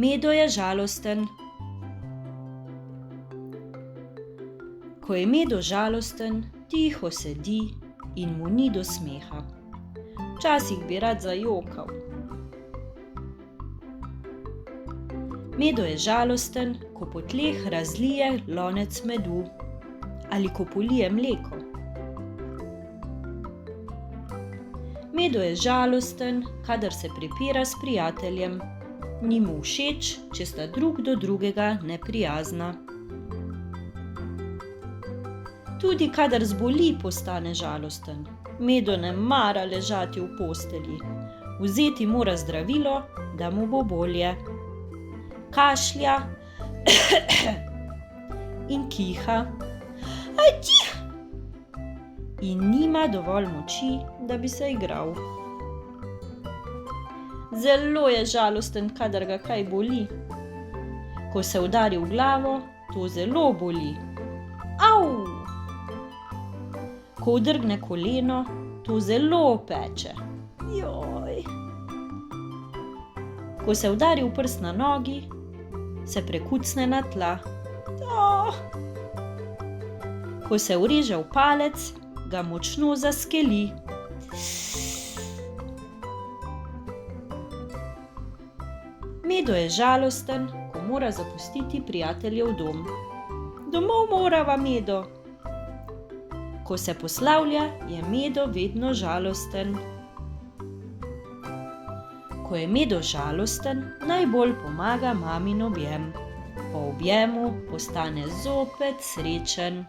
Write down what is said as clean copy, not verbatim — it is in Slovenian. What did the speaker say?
Medo je žalosten. Ko je Medo žalosten, tiho sedi in mu ni do smeha. Včasih bi rad zajokal. Medo je žalosten, ko po tleh razlije lonec medu ali ko polije mleko. Medo je žalosten, kadar se prepira s prijateljem. Ni mu všeč, če sta drug do drugega neprijazna. Tudi kadar zboli, postane žalosten. Medo ne mara ležati v postelji. Vzeti mora zdravilo, da mu bo bolje. Kašlja in kiha. Ajti! In nima dovolj moči, da bi se igral. Zelo je žalosten, kadar ga kaj boli. Ko se udari v glavo, to zelo boli. Au! Ko udrgne koleno, to zelo peče. Joj! Ko se udari v prst na nogi, se prekucne na tla. Ko se ureže v palec, ga močno zaskeli. Medo je žalosten, ko mora zapustiti prijateljev dom. Domov morava, Medo. Ko se poslavlja, je Medo vedno žalosten. Ko je Medo žalosten, najbolj pomaga mamin objem. Po objemu postane zopet srečen.